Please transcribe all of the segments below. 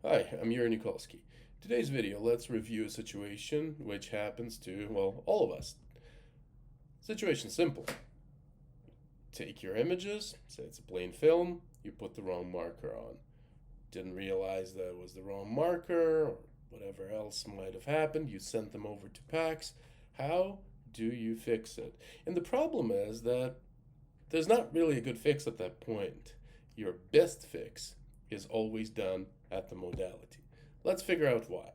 Hi, I'm Yuri Nikolsky. Today's video, let's review a situation which happens to, well, all of us. Situation simple. Take your images, say it's a plain film, you put the wrong marker on. Didn't realize that it was the wrong marker, or whatever else might have happened, you sent them over to PACS. How do you fix it? And the problem is that there's not really a good fix at that point. Your best fix is always done at the modality. Let's figure out why.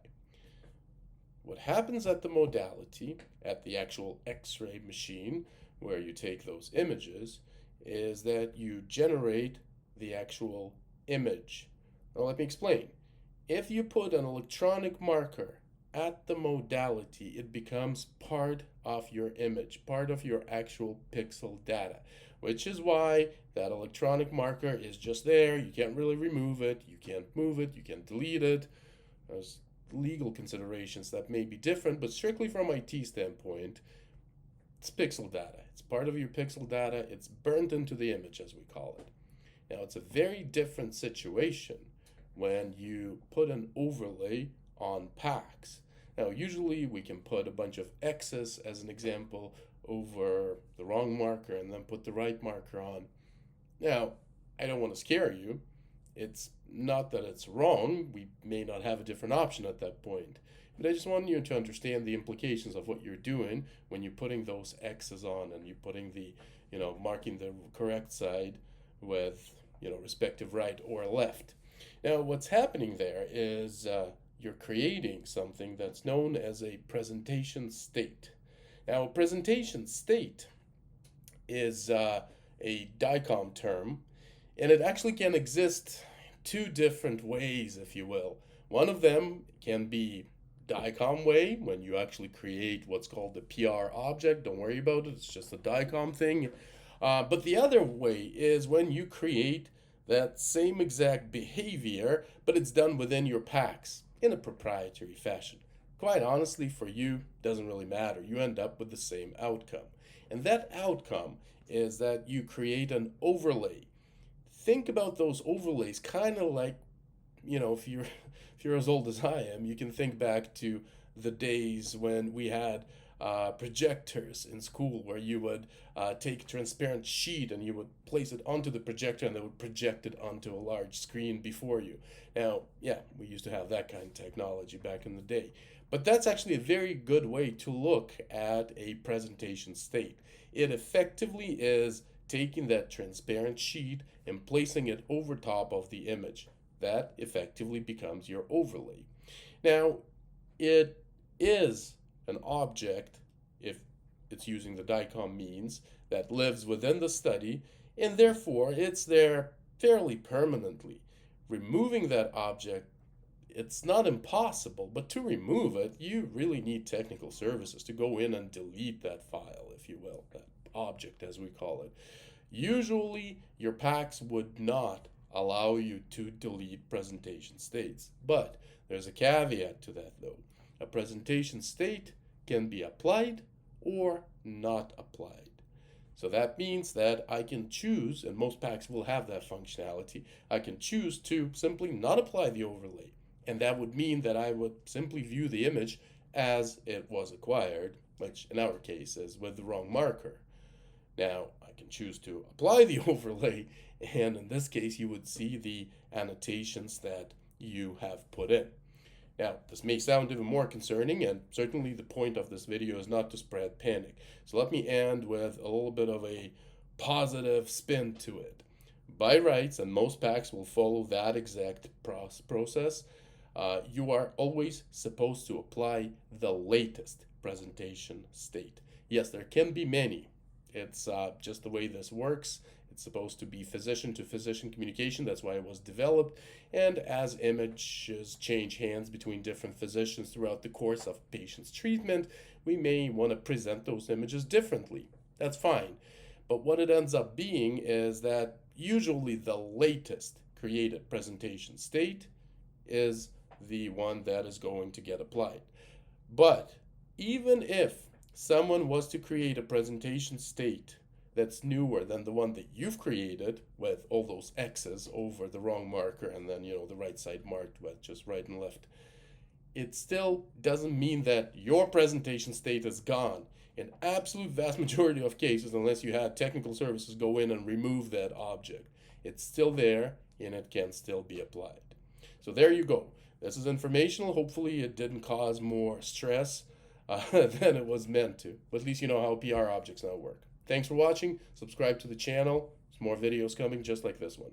What happens at the modality, at the actual X-ray machine, where you take those images, is that you generate the actual image. Now let me explain. If you put an electronic marker at the modality, it becomes part of your image, part of your actual pixel data, which is why that electronic marker is just there. You can't really remove it, you can't move it, you can't delete it. There's legal considerations that may be different, but strictly from IT standpoint, it's pixel data. It's part of your pixel data. It's burnt into the image, as we call it. Now, it's a very different situation when you put an overlay on PACS. Now, usually we can put a bunch of X's, as an example, over the wrong marker and then put the right marker on. Now, I don't want to scare you. It's not that it's wrong. We may not have a different option at that point. But I just want you to understand the implications of what you're doing when you're putting those X's on and you're putting the, marking the correct side with, respective right or left. Now, what's happening there is you're creating something that's known as a presentation state. Now, a presentation state is a DICOM term, and it actually can exist two different ways, if you will. One of them can be DICOM way, when you actually create what's called the PR object. Don't worry about it, it's just a DICOM thing. But the other way is when you create that same exact behavior, but it's done within your PACS in a proprietary fashion. Quite honestly, for you, doesn't really matter. You end up with the same outcome. And that outcome is that you create an overlay. Think about those overlays kind of like, if you're as old as I am, you can think back to the days when we had projectors in school where you would take a transparent sheet and you would place it onto the projector and they would project it onto a large screen before you. Now, yeah, we used to have that kind of technology back in the day. But that's actually a very good way to look at a presentation state. It effectively is taking that transparent sheet and placing it over top of the image. That effectively becomes your overlay. Now, it is an object, if it's using the DICOM means, that lives within the study, and therefore it's there fairly permanently. Removing that object, it's not impossible, but to remove it, you really need technical services to go in and delete that file, if you will, that object as we call it. Usually, your PACS would not allow you to delete presentation states, but there's a caveat to that though. A presentation state can be applied or not applied. So that means that I can choose, and most PACS will have that functionality, I can choose to simply not apply the overlay. And that would mean that I would simply view the image as it was acquired, which in our case is with the wrong marker. Now, I can choose to apply the overlay, and in this case, you would see the annotations that you have put in. Now, this may sound even more concerning, and certainly the point of this video is not to spread panic. So let me end with a little bit of a positive spin to it. By rights, and most PACS will follow that exact process, you are always supposed to apply the latest presentation state. Yes, there can be many. It's just the way this works. It's supposed to be physician to physician communication. That's why it was developed. And as images change hands between different physicians throughout the course of patient's treatment, we may want to present those images differently. That's fine. But what it ends up being is that usually the latest created presentation state is the one that is going to get applied. But even if someone was to create a presentation state that's newer than the one that you've created with all those X's over the wrong marker and then, the right side marked with just right and left, it still doesn't mean that your presentation state is gone. In absolute vast majority of cases, unless you had technical services go in and remove that object, it's still there and it can still be applied. So there you go. This is informational. Hopefully it didn't cause more stress than it was meant to. But at least you know how PR objects now work. Thanks for watching. Subscribe to the channel. There's more videos coming just like this one.